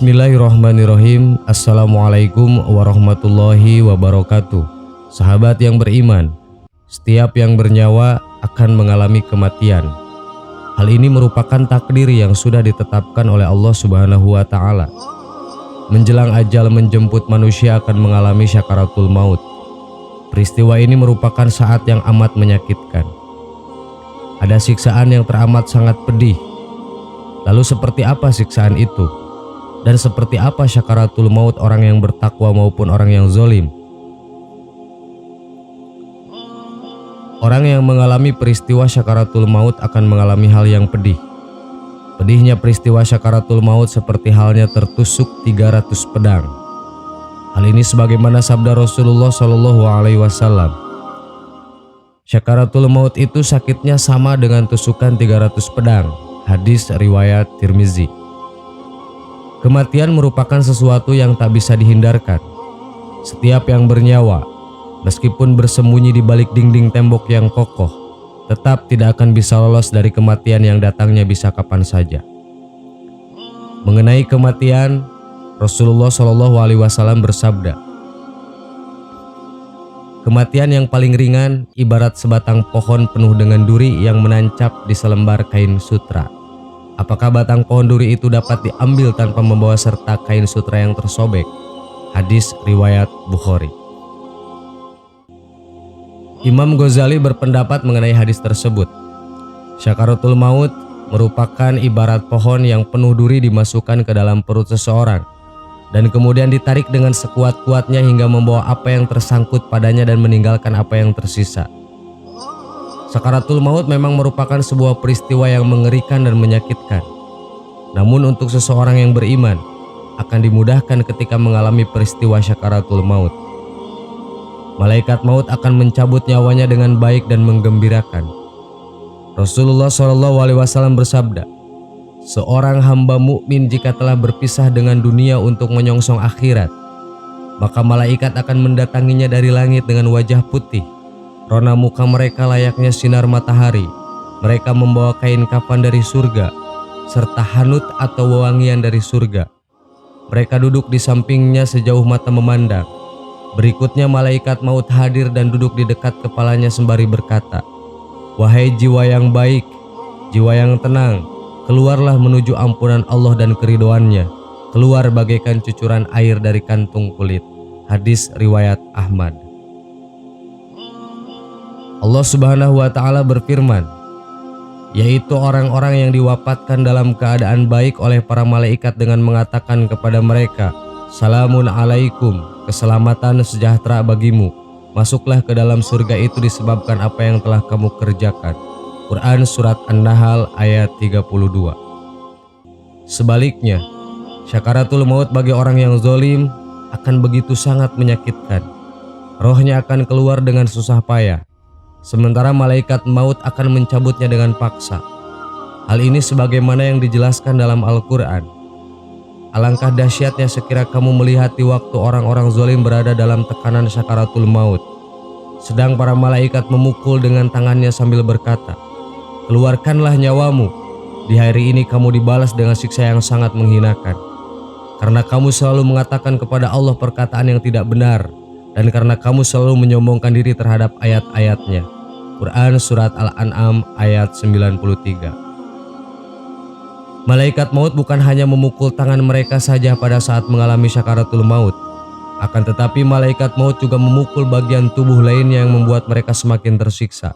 Bismillahirrahmanirrahim. Assalamualaikum warahmatullahi wabarakatuh. Sahabat yang beriman, setiap yang bernyawa akan mengalami kematian. Hal ini merupakan takdir yang sudah ditetapkan oleh Allah Subhanahu wa Ta'ala. Menjelang ajal menjemput, manusia akan mengalami syakaratul maut. Peristiwa ini merupakan saat yang amat menyakitkan. Ada siksaan yang teramat sangat pedih. Lalu seperti apa siksaan itu? Dan seperti apa syakaratul maut orang yang bertakwa maupun orang yang zalim? Orang yang mengalami peristiwa syakaratul maut akan mengalami hal yang pedih. Pedihnya peristiwa syakaratul maut seperti halnya tertusuk 300 pedang. Hal ini sebagaimana sabda Rasulullah SAW. Syakaratul maut itu sakitnya sama dengan tusukan 300 pedang. Hadis riwayat Tirmizi. Kematian merupakan sesuatu yang tak bisa dihindarkan. Setiap yang bernyawa, meskipun bersembunyi di balik dinding tembok yang kokoh, tetap tidak akan bisa lolos dari kematian yang datangnya bisa kapan saja. Mengenai kematian, Rasulullah SAW bersabda, kematian yang paling ringan ibarat sebatang pohon penuh dengan duri yang menancap di selembar kain sutra. Apakah batang pohon duri itu dapat diambil tanpa membawa serta kain sutra yang tersobek? Hadis riwayat Bukhari. Imam Ghazali berpendapat mengenai hadis tersebut. Syakaratul maut merupakan ibarat pohon yang penuh duri dimasukkan ke dalam perut seseorang dan kemudian ditarik dengan sekuat-kuatnya hingga membawa apa yang tersangkut padanya dan meninggalkan apa yang tersisa. Sakaratul maut memang merupakan sebuah peristiwa yang mengerikan dan menyakitkan. Namun untuk seseorang yang beriman akan dimudahkan ketika mengalami peristiwa syakaratul maut. Malaikat maut akan mencabut nyawanya dengan baik dan menggembirakan. Rasulullah SAW bersabda, seorang hamba mukmin jika telah berpisah dengan dunia untuk menyongsong akhirat, maka malaikat akan mendatanginya dari langit dengan wajah putih. Rona muka mereka layaknya sinar matahari. Mereka membawa kain kafan dari surga serta hanut atau wewangian dari surga. Mereka duduk di sampingnya sejauh mata memandang. Berikutnya malaikat maut hadir dan duduk di dekat kepalanya sembari berkata, wahai jiwa yang baik, jiwa yang tenang, keluarlah menuju ampunan Allah dan keridhoannya. Keluar bagaikan cucuran air dari kantung kulit. Hadis riwayat Ahmad. Allah Subhanahu wa Ta'ala berfirman, yaitu orang-orang yang diwafatkan dalam keadaan baik oleh para malaikat dengan mengatakan kepada mereka, salamun alaikum, keselamatan sejahtera bagimu, masuklah ke dalam surga itu disebabkan apa yang telah kamu kerjakan. Quran Surat An-Nahl ayat 32. Sebaliknya, syakaratul maut bagi orang yang zalim akan begitu sangat menyakitkan. Rohnya akan keluar dengan susah payah, sementara malaikat maut akan mencabutnya dengan paksa. Hal ini sebagaimana yang dijelaskan dalam Al-Quran. Alangkah dahsyatnya sekira kamu melihat di waktu orang-orang zalim berada dalam tekanan syakaratul maut, sedang para malaikat memukul dengan tangannya sambil berkata, keluarkanlah nyawamu, di hari ini kamu dibalas dengan siksa yang sangat menghinakan, karena kamu selalu mengatakan kepada Allah perkataan yang tidak benar, dan karena kamu selalu menyombongkan diri terhadap ayat-ayatnya. Quran Surat Al-An'am ayat 93. Malaikat maut bukan hanya memukul tangan mereka saja pada saat mengalami syakaratul maut, akan tetapi malaikat maut juga memukul bagian tubuh lainnya yang membuat mereka semakin tersiksa.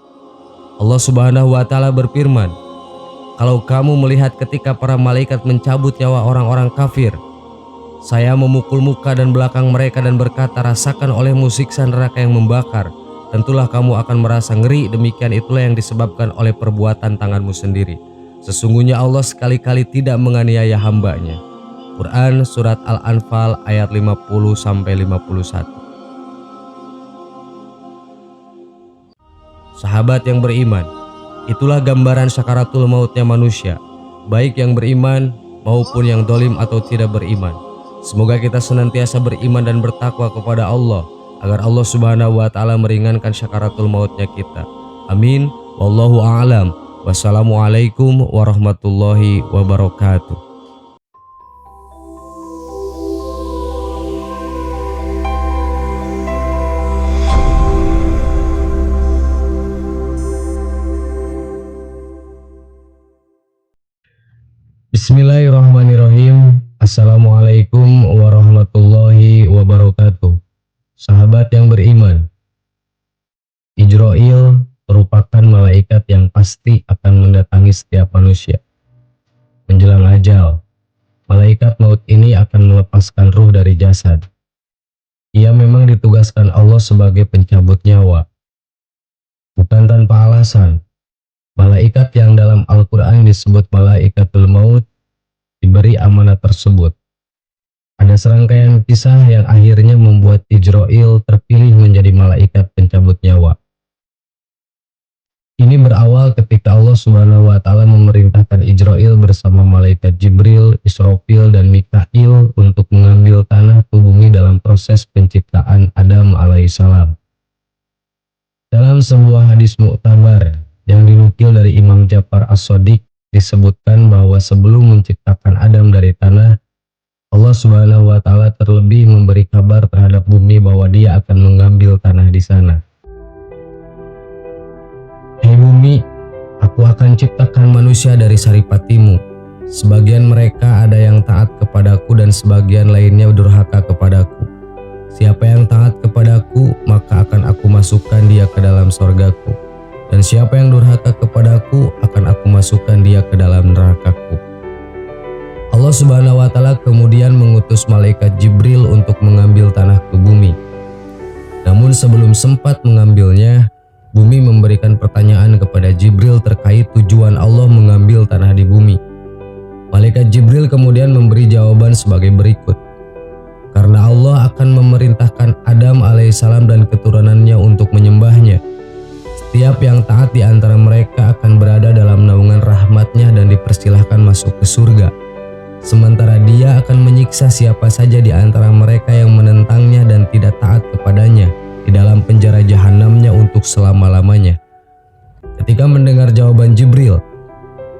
Allah Subhanahu wa Ta'ala berfirman, kalau kamu melihat ketika para malaikat mencabut nyawa orang-orang kafir, saya memukul muka dan belakang mereka dan berkata, rasakan olehmu siksa neraka yang membakar. Tentulah kamu akan merasa ngeri, demikian itulah yang disebabkan oleh perbuatan tanganmu sendiri. Sesungguhnya Allah sekali-kali tidak menganiaya hambanya. Quran Surat Al-Anfal ayat 50-51. Sahabat yang beriman, itulah gambaran syakaratul mautnya manusia, baik yang beriman maupun yang zalim atau tidak beriman. Semoga kita senantiasa beriman dan bertakwa kepada Allah, agar Allah Subhanahu wa Ta'ala meringankan syakaratul mautnya kita. Amin. Wallahu a'lam. Wassalamualaikum warahmatullahi wabarakatuh. Assalamualaikum warahmatullahi wabarakatuh. Sahabat yang beriman, Ijroil merupakan malaikat yang pasti akan mendatangi setiap manusia. Menjelang ajal, malaikat maut ini akan melepaskan ruh dari jasad. Ia memang ditugaskan Allah sebagai pencabut nyawa. Bukan tanpa alasan, malaikat yang dalam Al-Quran disebut malaikatul maut diberi amanat tersebut. Ada serangkaian kisah yang akhirnya membuat Ijroil terpilih menjadi malaikat pencabut nyawa. Ini berawal ketika Allah Subhanahu wa Ta'ala memerintahkan Ijroil bersama malaikat Jibril, Israfil, dan Mikail untuk mengambil tanah ke bumi dalam proses penciptaan Adam alaihissalam. Dalam sebuah hadis muktabar yang dinukil dari Imam Ja'far As-Shadiq, disebutkan bahwa sebelum menciptakan Adam dari tanah, Allah Subhanahu wa Ta'ala terlebih memberi kabar terhadap bumi bahwa Dia akan mengambil tanah di sana. Hei bumi, aku akan ciptakan manusia dari saripatimu. Sebagian mereka ada yang taat kepadaku dan sebagian lainnya durhaka kepadaku. Siapa yang taat kepadaku, maka akan aku masukkan dia ke dalam sorgaku. Dan siapa yang durhaka kepadaku, akan aku masukkan dia ke dalam nerakaku. Allah Subhanahu wa Ta'ala kemudian mengutus malaikat Jibril untuk mengambil tanah ke bumi. Namun sebelum sempat mengambilnya, bumi memberikan pertanyaan kepada Jibril terkait tujuan Allah mengambil tanah di bumi. Malaikat Jibril kemudian memberi jawaban sebagai berikut. Karena Allah akan memerintahkan Adam alaihissalam dan keturunannya untuk menyembahnya. Setiap yang taat di antara mereka akan berada dalam naungan rahmatnya dan dipersilahkan masuk ke surga. Sementara Dia akan menyiksa siapa saja di antara mereka yang menentangnya dan tidak taat kepadanya di dalam penjara jahanamnya untuk selama-lamanya. Ketika mendengar jawaban Jibril,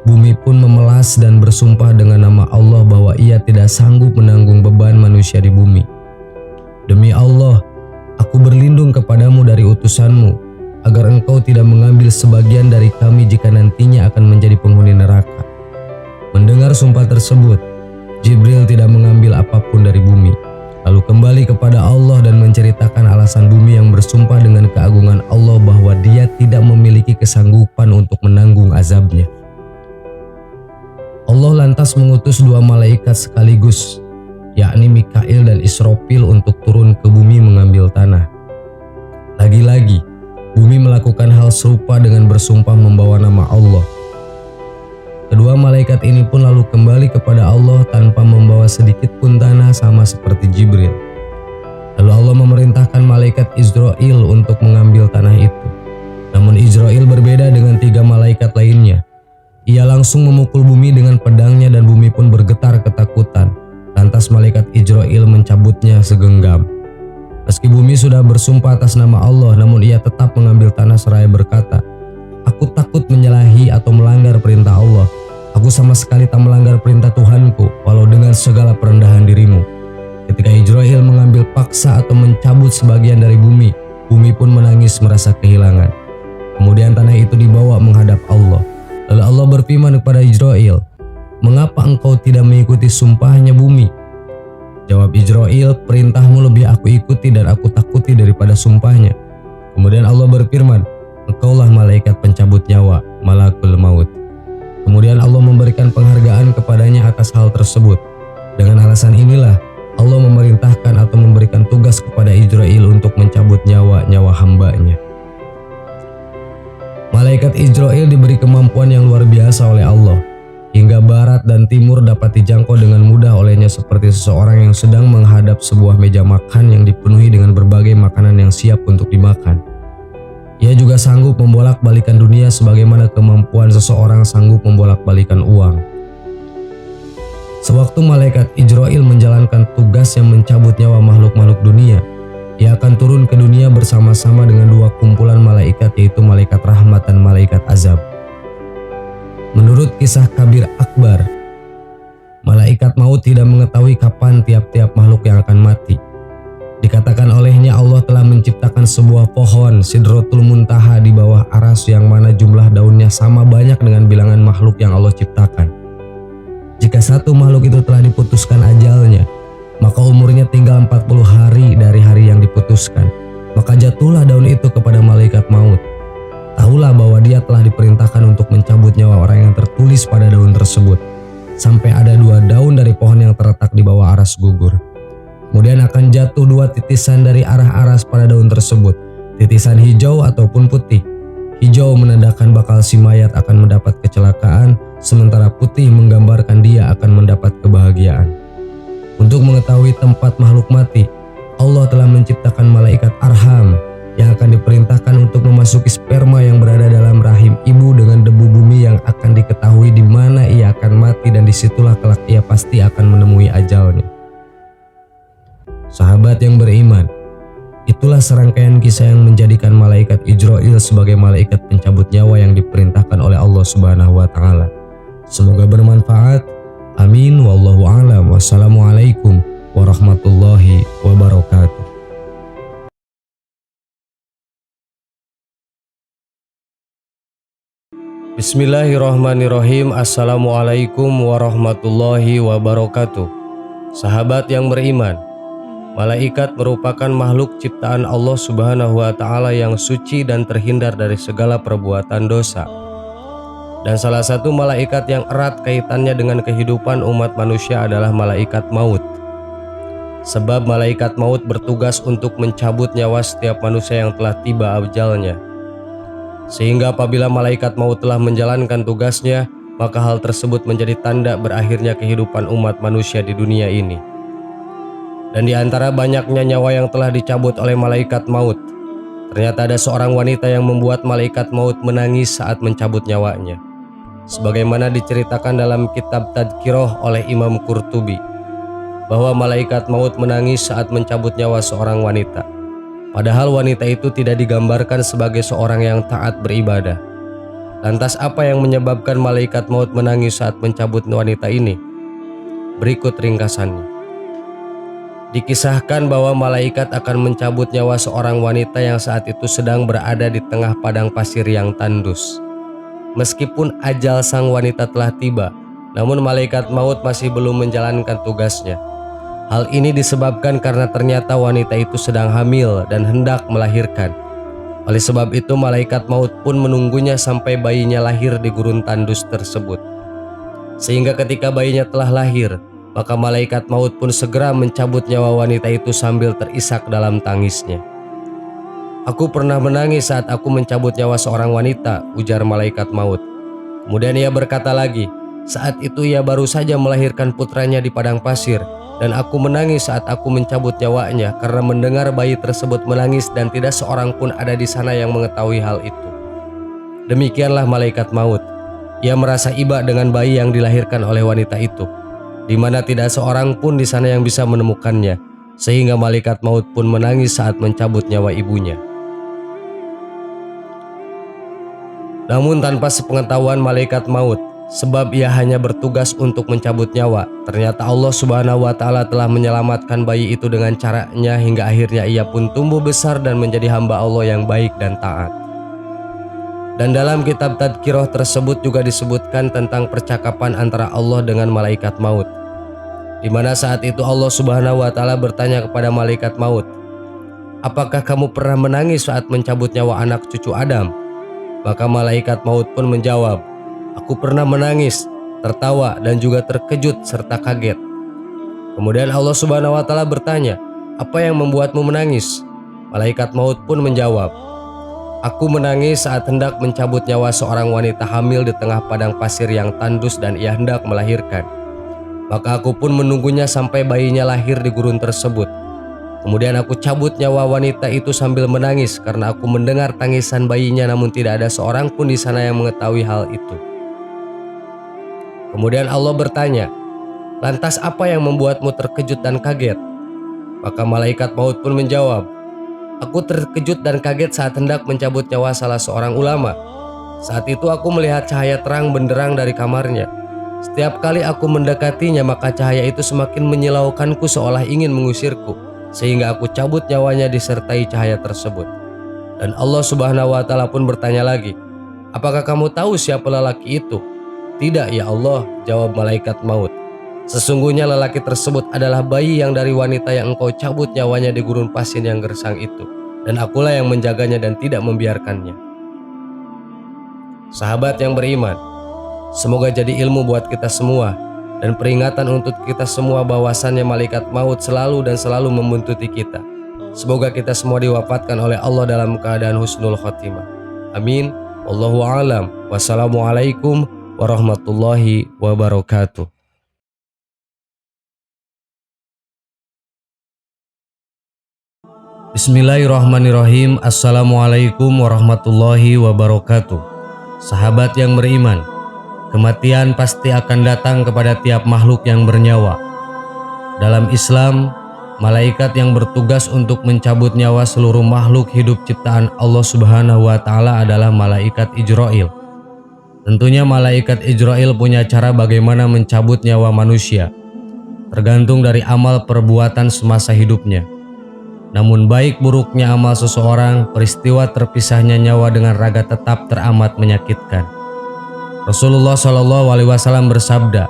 bumi pun memelas dan bersumpah dengan nama Allah bahwa ia tidak sanggup menanggung beban manusia di bumi. Demi Allah, aku berlindung kepadamu dari utusanmu, agar engkau tidak mengambil sebagian dari kami jika nantinya akan menjadi penghuni neraka. Mendengar sumpah tersebut, Jibril tidak mengambil apapun dari bumi, lalu kembali kepada Allah dan menceritakan alasan bumi yang bersumpah dengan keagungan Allah bahwa Dia tidak memiliki kesanggupan untuk menanggung azabnya. Allah lantas mengutus dua malaikat sekaligus, yakni Mikail dan Israfil untuk turun ke bumi mengambil tanah. Lagi-lagi, bumi melakukan hal serupa dengan bersumpah membawa nama Allah. Kedua malaikat ini pun lalu kembali kepada Allah tanpa membawa sedikit pun tanah sama seperti Jibril. Lalu Allah memerintahkan malaikat Ijroil untuk mengambil tanah itu. Namun Ijroil berbeda dengan tiga malaikat lainnya. Ia langsung memukul bumi dengan pedangnya dan bumi pun bergetar ketakutan. Lantas malaikat Ijroil mencabutnya segenggam. Meski bumi sudah bersumpah atas nama Allah, namun ia tetap mengambil tanah seraya berkata, "Aku takut menyalahi atau melanggar perintah Allah. Aku sama sekali tak melanggar perintah Tuhanku, walau dengan segala perendahan dirimu." Ketika Ijroil mengambil paksa atau mencabut sebagian dari bumi, bumi pun menangis merasa kehilangan. Kemudian tanah itu dibawa menghadap Allah. Lalu Allah berfirman kepada Ijroil, "Mengapa engkau tidak mengikuti sumpahnya bumi?" Jawab Ijroil, "Perintahmu lebih aku ikuti dan aku takuti daripada sumpahnya." Kemudian Allah berfirman, "Engkaulah malaikat pencabut nyawa, malakul maut." Kemudian Allah memberikan penghargaan kepadanya atas hal tersebut. Dengan alasan inilah Allah memerintahkan atau memberikan tugas kepada Ijroil untuk mencabut nyawa-nyawa hambanya. Malaikat Ijroil diberi kemampuan yang luar biasa oleh Allah. Hingga barat dan timur dapat dijangkau dengan mudah olehnya seperti seseorang yang sedang menghadap sebuah meja makan yang dipenuhi dengan berbagai makanan yang siap untuk dimakan. Ia juga sanggup membolak-balikan dunia sebagaimana kemampuan seseorang sanggup membolak-balikan uang. Sewaktu malaikat Ijroil menjalankan tugas yang mencabut nyawa makhluk-makhluk dunia, ia akan turun ke dunia bersama-sama dengan dua kumpulan malaikat, yaitu malaikat rahmat dan malaikat azab. Menurut kisah Kabir Akbar, malaikat maut tidak mengetahui kapan tiap-tiap makhluk yang akan mati. Dikatakan olehnya Allah telah menciptakan sebuah pohon Sidratul Muntaha di bawah aras yang mana jumlah daunnya sama banyak dengan bilangan makhluk yang Allah ciptakan. Jika satu makhluk itu telah diputuskan ajalnya, maka umurnya tinggal 40 hari dari hari yang diputuskan. Maka jatuhlah daun itu kepada malaikat maut. Tahulah bahwa dia telah diperintahkan untuk mencabut nyawa orang yang tertulis pada daun tersebut, sampai ada 2 daun dari pohon yang terletak di bawah aras gugur. Kemudian akan jatuh 2 titisan dari arah aras pada daun tersebut, titisan hijau ataupun putih. Hijau menandakan bakal si mayat akan mendapat kecelakaan, sementara putih menggambarkan dia akan mendapat kebahagiaan. Untuk mengetahui tempat makhluk mati, Allah telah menciptakan malaikat arham yang akan diperintahkan untuk memasuki sperma yang berada dalam rahim ibu dengan debu bumi yang akan diketahui di mana ia akan mati, dan disitulah kelak ia pasti akan menemui ajalnya. Sahabat yang beriman, itulah serangkaian kisah yang menjadikan malaikat Ijrail sebagai malaikat pencabut nyawa yang diperintahkan oleh Allah Subhanahu wa taala. Semoga bermanfaat. Amin wallahu a'lam. Wassalamualaikum warahmatullahi wabarakatuh. Bismillahirrahmanirrahim. Assalamualaikum warahmatullahi wabarakatuh. Sahabat yang beriman, malaikat merupakan makhluk ciptaan Allah Subhanahu wa taala yang suci dan terhindar dari segala perbuatan dosa. Dan salah satu malaikat yang erat kaitannya dengan kehidupan umat manusia adalah malaikat maut. Sebab malaikat maut bertugas untuk mencabut nyawa setiap manusia yang telah tiba ajalnya. Sehingga apabila malaikat maut telah menjalankan tugasnya, maka hal tersebut menjadi tanda berakhirnya kehidupan umat manusia di dunia ini. Dan di antara banyaknya nyawa yang telah dicabut oleh malaikat maut, ternyata ada seorang wanita yang membuat malaikat maut menangis saat mencabut nyawanya. Sebagaimana diceritakan dalam kitab Tadhkirah oleh Imam Qurtubi, bahwa malaikat maut menangis saat mencabut nyawa seorang wanita. Padahal wanita itu tidak digambarkan sebagai seorang yang taat beribadah. Lantas apa yang menyebabkan malaikat maut menangis saat mencabut wanita ini? Berikut ringkasannya. Dikisahkan bahwa malaikat akan mencabut nyawa seorang wanita yang saat itu sedang berada di tengah padang pasir yang tandus. Meskipun ajal sang wanita telah tiba, namun malaikat maut masih belum menjalankan tugasnya. Hal ini disebabkan karena ternyata wanita itu sedang hamil dan hendak melahirkan. Oleh sebab itu malaikat maut pun menunggunya sampai bayinya lahir di gurun tandus tersebut. Sehingga ketika bayinya telah lahir, maka malaikat maut pun segera mencabut nyawa wanita itu sambil terisak dalam tangisnya. Aku pernah menangis saat aku mencabut nyawa seorang wanita, ujar malaikat maut. Kemudian ia berkata lagi, saat itu ia baru saja melahirkan putranya di padang pasir, dan aku menangis saat aku mencabut nyawanya karena mendengar bayi tersebut menangis dan tidak seorang pun ada di sana yang mengetahui hal itu. Demikianlah malaikat maut. Ia merasa iba dengan bayi yang dilahirkan oleh wanita itu, di mana tidak seorang pun di sana yang bisa menemukannya, sehingga malaikat maut pun menangis saat mencabut nyawa ibunya. Namun tanpa sepengetahuan malaikat maut, sebab ia hanya bertugas untuk mencabut nyawa, ternyata Allah Subhanahu wa taala telah menyelamatkan bayi itu dengan caranya hingga akhirnya ia pun tumbuh besar dan menjadi hamba Allah yang baik dan taat. Dan dalam kitab Tadhkirah tersebut juga disebutkan tentang percakapan antara Allah dengan malaikat maut, di mana saat itu Allah Subhanahu wa taala bertanya kepada malaikat maut, "Apakah kamu pernah menangis saat mencabut nyawa anak cucu Adam?" Maka malaikat maut pun menjawab, "Aku pernah menangis, tertawa dan juga terkejut serta kaget." Kemudian Allah Subhanahu wa taala bertanya, "Apa yang membuatmu menangis?" Malaikat maut pun menjawab, "Aku menangis saat hendak mencabut nyawa seorang wanita hamil di tengah padang pasir yang tandus dan ia hendak melahirkan. Maka aku pun menunggunya sampai bayinya lahir di gurun tersebut. Kemudian aku cabut nyawa wanita itu sambil menangis karena aku mendengar tangisan bayinya, namun tidak ada seorang pun di sana yang mengetahui hal itu." Kemudian Allah bertanya, "Lantas apa yang membuatmu terkejut dan kaget?" Maka malaikat maut pun menjawab, "Aku terkejut dan kaget saat hendak mencabut nyawa salah seorang ulama. Saat itu aku melihat cahaya terang benderang dari kamarnya. Setiap kali aku mendekatinya, maka cahaya itu semakin menyilaukanku seolah ingin mengusirku, sehingga aku cabut nyawanya disertai cahaya tersebut." Dan Allah Subhanahu wa taala pun bertanya lagi, "Apakah kamu tahu siapa lelaki itu?" "Tidak ya Allah," jawab malaikat maut. "Sesungguhnya lelaki tersebut adalah bayi yang dari wanita yang engkau cabut nyawanya di gurun pasir yang gersang itu. Dan akulah yang menjaganya dan tidak membiarkannya." Sahabat yang beriman, semoga jadi ilmu buat kita semua dan peringatan untuk kita semua bahwasannya malaikat maut selalu dan selalu membuntuti kita. Semoga kita semua diwafatkan oleh Allah dalam keadaan husnul khotimah. Amin. Wallahu a'lam. Wassalamualaikum warahmatullahi wabarakatuh. Bismillahirrahmanirrahim. Assalamualaikum warahmatullahi wabarakatuh. Sahabat yang beriman, kematian pasti akan datang kepada tiap makhluk yang bernyawa. Dalam Islam, malaikat yang bertugas untuk mencabut nyawa seluruh makhluk hidup ciptaan Allah Subhanahu wa Ta'ala adalah malaikat Ijrail. Tentunya malaikat Ijrail punya cara bagaimana mencabut nyawa manusia, tergantung dari amal perbuatan semasa hidupnya. Namun baik buruknya amal seseorang, peristiwa terpisahnya nyawa dengan raga tetap teramat menyakitkan. Rasulullah SAW bersabda,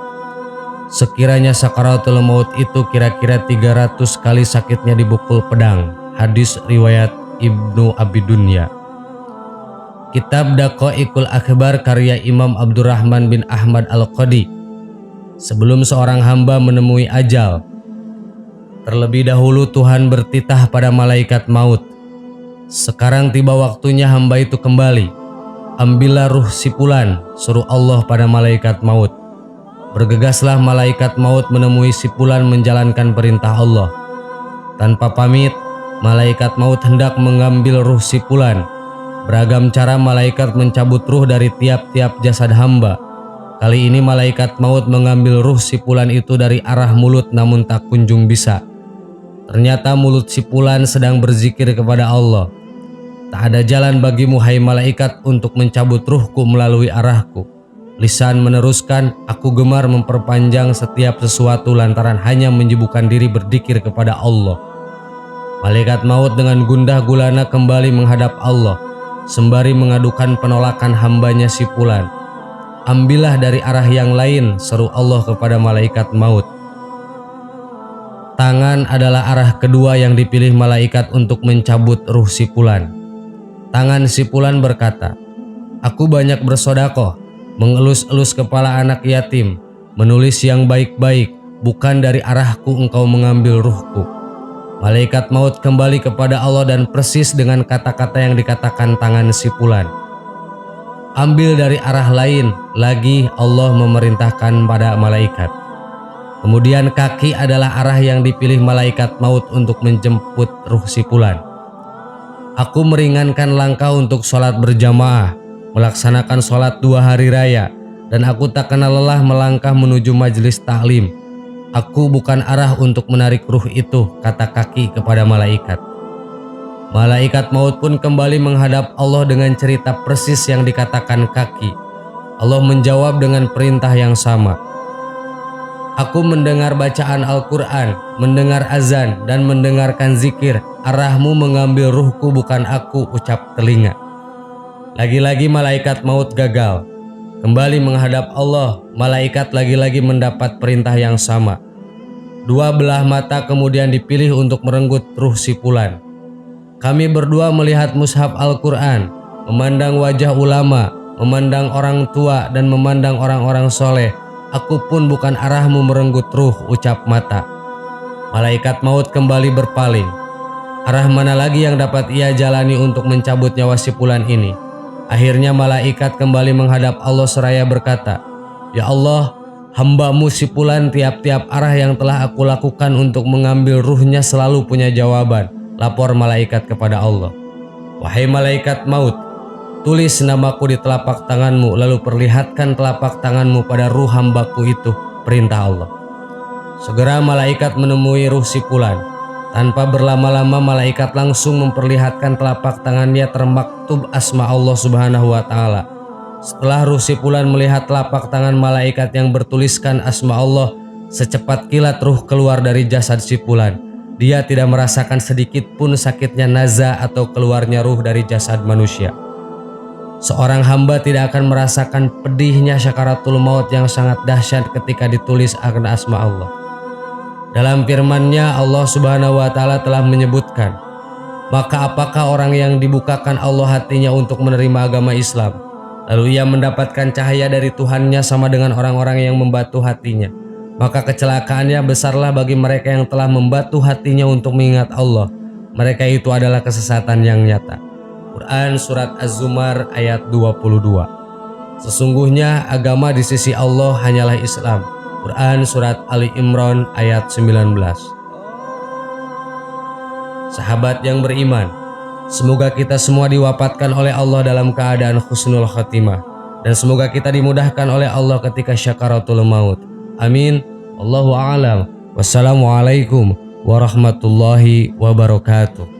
"Sekiranya sakaratul maut itu kira-kira 300 kali sakitnya dibukul pedang." Hadis riwayat Ibnu Abi Dunya. Kitab Daqaiqul Akhbar karya Imam Abdurrahman bin Ahmad Al-Qadi. Sebelum seorang hamba menemui ajal, terlebih dahulu Tuhan bertitah pada malaikat maut, "Sekarang tiba waktunya hamba itu kembali. Ambillah ruh si fulan," suruh Allah pada malaikat maut. Bergegaslah malaikat maut menemui si fulan menjalankan perintah Allah. Tanpa pamit, malaikat maut hendak mengambil ruh si fulan. Beragam cara malaikat mencabut ruh dari tiap-tiap jasad hamba. Kali ini malaikat maut mengambil ruh si fulan itu dari arah mulut namun tak kunjung bisa. Ternyata mulut si fulan sedang berzikir kepada Allah. "Tak ada jalan bagimu hai malaikat untuk mencabut ruhku melalui arahku." Lisan meneruskan, "Aku gemar memperpanjang setiap sesuatu lantaran hanya menyibukkan diri berzikir kepada Allah." Malaikat maut dengan gundah gulana kembali menghadap Allah, sembari mengadukan penolakan hambanya si fulan. "Ambillah dari arah yang lain," seru Allah kepada malaikat maut. Tangan adalah arah kedua yang dipilih malaikat untuk mencabut ruh si fulan. Tangan si fulan berkata, "Aku banyak bersedekah, mengelus-elus kepala anak yatim, menulis yang baik-baik, bukan dari arahku engkau mengambil ruhku." Malaikat maut kembali kepada Allah dan persis dengan kata-kata yang dikatakan tangan si fulan. "Ambil dari arah lain lagi," Allah memerintahkan pada malaikat. Kemudian kaki adalah arah yang dipilih malaikat maut untuk menjemput ruh si fulan. "Aku meringankan langkah untuk sholat berjamaah, melaksanakan sholat 2 hari raya, dan aku tak kenal lelah melangkah menuju majelis taklim. Aku bukan arah untuk menarik ruh itu," kata kaki kepada malaikat. Malaikat maut pun kembali menghadap Allah dengan cerita persis yang dikatakan kaki. Allah menjawab dengan perintah yang sama. "Aku mendengar bacaan Al-Quran, mendengar azan, dan mendengarkan zikir. Arahmu mengambil ruhku bukan aku," ucap telinga. Lagi-lagi malaikat maut gagal. Kembali menghadap Allah, malaikat lagi-lagi mendapat perintah yang sama. 2 belah mata kemudian dipilih untuk merenggut ruh si fulan. "Kami berdua melihat mushaf Al-Quran, memandang wajah ulama, memandang orang tua, dan memandang orang-orang soleh. Aku pun bukan arahmu merenggut ruh," ucap mata. Malaikat maut kembali berpaling. Arah mana lagi yang dapat ia jalani untuk mencabut nyawa si fulan ini? Akhirnya malaikat kembali menghadap Allah seraya berkata, "Ya Allah, hamba-Mu si fulan tiap-tiap arah yang telah aku lakukan untuk mengambil ruhnya selalu punya jawaban." Lapor malaikat kepada Allah, "Wahai malaikat maut, tulis namaku di telapak tanganmu, lalu perlihatkan telapak tanganmu pada ruh hambaku itu," perintah Allah. Segera malaikat menemui ruh si fulan. Tanpa berlama-lama malaikat langsung memperlihatkan telapak tangannya termaktub asma Allah Subhanahu wa Ta'ala. Setelah ruh si fulan melihat telapak tangan malaikat yang bertuliskan asma Allah, secepat kilat ruh keluar dari jasad si fulan. Dia tidak merasakan sedikit pun sakitnya nazah atau keluarnya ruh dari jasad manusia. Seorang hamba tidak akan merasakan pedihnya syakaratul maut yang sangat dahsyat ketika ditulis akan asma Allah. Dalam firman-Nya Allah Subhanahu wa taala telah menyebutkan, maka apakah orang yang dibukakan Allah hatinya untuk menerima agama Islam, lalu ia mendapatkan cahaya dari Tuhannya sama dengan orang-orang yang membatu hatinya, maka kecelakaannya besarlah bagi mereka yang telah membatu hatinya untuk mengingat Allah. Mereka itu adalah kesesatan yang nyata. Quran Surat Az-Zumar ayat 22. Sesungguhnya agama di sisi Allah hanyalah Islam. Quran Surat Ali Imran ayat 19. Sahabat yang beriman, semoga kita semua diwafatkan oleh Allah dalam keadaan husnul khotimah, dan semoga kita dimudahkan oleh Allah ketika syakaratul maut. Amin. Allahu a'lam. Wassalamualaikum warahmatullahi wabarakatuh.